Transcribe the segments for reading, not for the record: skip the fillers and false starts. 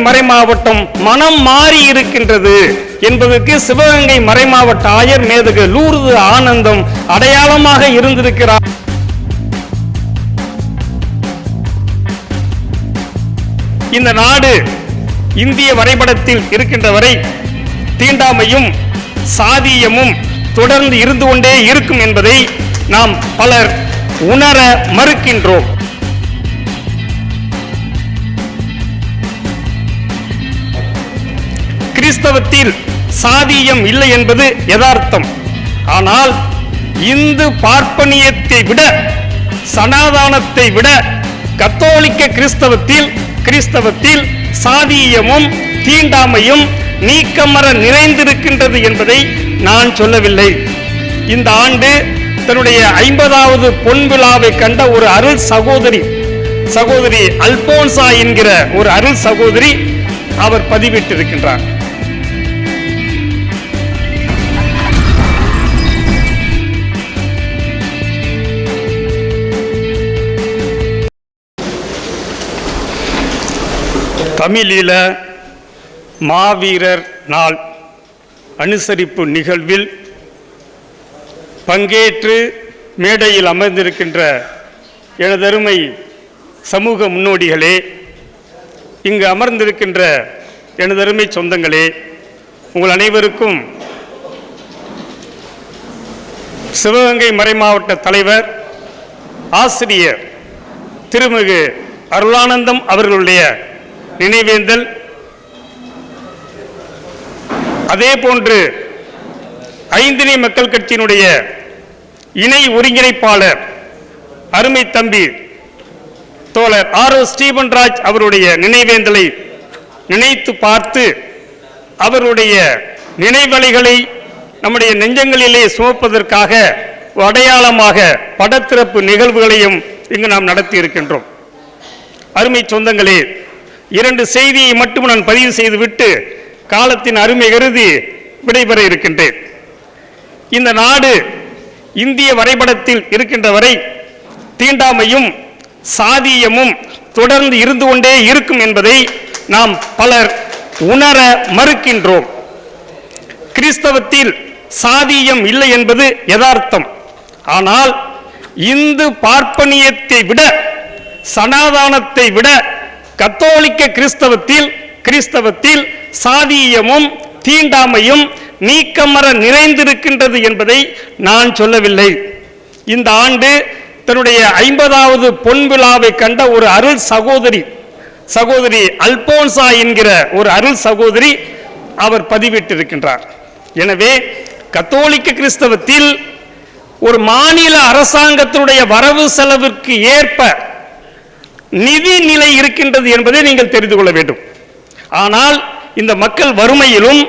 மறைமாவட்டம் மனம் மாறி இருக்கின்றது என்பதற்கு சிவகங்கை மறைமாவட்ட ஆயர் மேதகு லூர்து ஆனந்தம் அடையாளமாக இருந்திருக்கிறார். இந்த நாடு இந்திய வரைபடத்தில் இருக்கின்ற வரை தீண்டாமையும் சாதியமும் தொடர்ந்து இருந்து கொண்டே இருக்கும் என்பதை நாம் பலர் உணர மறுக்கின்றோம். கிறிஸ்தவத்தில் சாதியம் இல்லை என்பது யதார்த்தம். ஆனால் இந்து பார்ப்பனியத்தை விட சனாதானத்தை விட கத்தோலிக்க கிறிஸ்தவத்தில் சாதியமும் தீண்டாமையும் நீக்கமர நிறைந்திருக்கின்றது என்பதை நான் சொல்லவில்லை. இந்த ஆண்டு தன்னுடைய 50வது பொன் விழாவை கண்ட ஒரு அருள் சகோதரி அல்போன்சா என்கிற ஒரு அருள் சகோதரி அவர் பதிவிட்டிருக்கின்றார். தமிழீழ மாவீரர் நாள் அனுசரிப்பு நிகழ்வில் பங்கேற்று மேடையில் அமர்ந்திருக்கின்ற எனதருமை சமூக முன்னோடிகளே, இங்கு அமர்ந்திருக்கின்ற எனதருமை சொந்தங்களே, உங்கள் அனைவருக்கும் சிவகங்கை மறைமாவட்ட தலைவர் ஆசிரியர் திருமிகு அருளானந்தம் அவர்களுடைய நினைவேந்தல், அதே போன்று ஐந்திணை மக்கள் கட்சியினுடைய இணை ஒருங்கிணைப்பாளர் அருமை தம்பி தோழர் ஆர்.ஓ. ஸ்டீபன்ராஜ் அவருடைய நினைவேந்தலை நினைத்து பார்த்து அவருடைய நினைவலைகளை நம்முடைய நெஞ்சங்களிலே சுமப்பதற்காக அடையாளமாக படத்திறப்பு நிகழ்வுகளையும் இங்கு நாம் நடத்தி இருக்கின்றோம். அருமை சொந்தங்களே, 2 செய்தியை மட்டும் நான் பதிவு செய்துவிட்டு காலத்தின் அருமை கருதி விடைபெற இருக்கின்றேன். இந்த நாடு இந்திய வரைபடத்தில் இருக்கின்ற வரை தீண்டாமையும் சாதியமும் தொடர்ந்து இருந்து கொண்டே இருக்கும் என்பதை நாம் பலர் உணர மறுக்கின்றோம். கிறிஸ்தவத்தில் சாதியம் இல்லை என்பது யதார்த்தம். ஆனால் இந்து பார்ப்பனியத்தை விட சனாதானத்தை விட கத்தோலிக்க கிறிஸ்தவத்தில் சாதியமும் தீண்டாமையும் நீக்கமர நிறைந்திருக்கின்றது என்பதை நான் சொல்லவில்லை. இந்த ஆண்டு தன்னுடைய 50வது பொன் விழாவை கண்ட ஒரு அருள் சகோதரி அல்போன்சா என்கிற ஒரு அருள் சகோதரி அவர் பதிவிட்டிருக்கின்றார். எனவே கத்தோலிக்க கிறிஸ்தவத்தில் ஒரு மாநில அரசாங்கத்தினுடைய வரவு செலவிற்கு ஏற்ப நிதி நிலை இருக்கின்றது என்பதை நீங்கள் தெரிந்து கொள்ள வேண்டும். ஆனால் இந்த மக்கள் வறுமையிலும்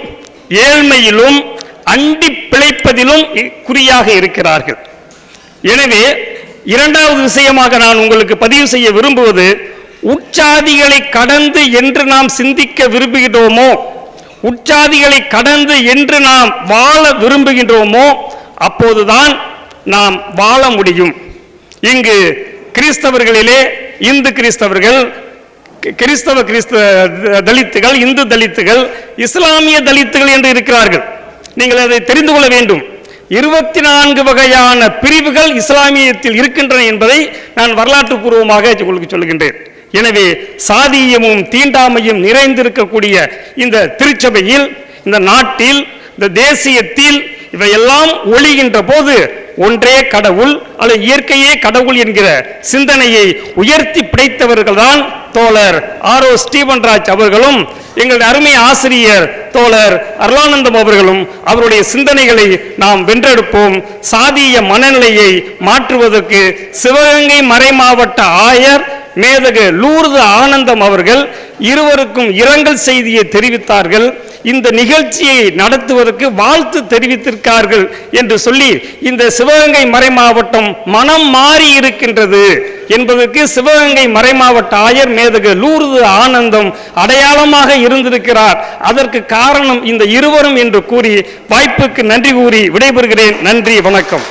ஏழ்மையிலும் அண்டி பிழைப்பதிலும் குறியாக இருக்கிறார்கள். எனவே இரண்டாவது விஷயமாக நான் உங்களுக்கு பதிவு செய்ய விரும்புவது, உட்சாதிகளை கடந்து என்று நாம் சிந்திக்க விரும்புகின்றோமோ, உட்சாதிகளை கடந்து என்று நாம் வாழ விரும்புகின்றோமோ, அப்போதுதான் நாம் வாழ முடியும். இங்கு கிறிஸ்தவர்களிலே இந்து கிறிஸ்தவர்கள், கிறிஸ்தவ தலித்துகள், இந்து தலித்துகள், இஸ்லாமிய தலித்துகள் என்று இருக்கிறார்கள். நீங்கள் அதை தெரிந்து கொள்ள வேண்டும். 24 வகையான பிரிவுகள் இஸ்லாமியத்தில் இருக்கின்றன என்பதை நான் வரலாற்று பூர்வமாக உங்களுக்கு சொல்கின்றேன். எனவே சாதியமும் தீண்டாமையும் நிறைந்திருக்கக்கூடிய இந்த திருச்சபையில், இந்த நாட்டில், இந்த தேசியத்தில் இவையெல்லாம் ஒளிகின்ற போது ஒன்றே கடவுள் அல்லது இயற்கையே கடவுள் என்கிற சிந்தனையை உயர்த்தி பிடித்தவர்கள் தான் தோழர் ஆர்.ஓ. ஸ்டீபன்ராஜ் அவர்களும் எங்களுடைய அருமை ஆசிரியர் தோழர் அருளானந்தம் அவர்களும். அவருடைய சிந்தனைகளை நாம் வென்றெடுப்போம். சாதிய மனநிலையை மாற்றுவதற்கு சிவகங்கை மறைமாவட்ட ஆயர் மேதகு லூர்து ஆனந்தம் அவர்கள் இருவருக்கும் இரங்கல் செய்தியை தெரிவித்தார்கள். இந்த நிகழ்ச்சியை நடத்துவதற்கு வாழ்த்து தெரிவித்திருக்கார்கள் என்று சொல்லி இந்த சிவகங்கை மறைமாவட்டம் மனம் மாறி இருக்கின்றது என்பதற்கு சிவகங்கை மறைமாவட்ட ஆயர் மேதகு லூர்து ஆனந்தம் அடையாளமாக இருந்திருக்கிறார். அதற்கு காரணம் இந்த இருவரும் என்று கூறி வாய்ப்புக்கு நன்றி கூறி விடைபெறுகிறேன். நன்றி, வணக்கம்.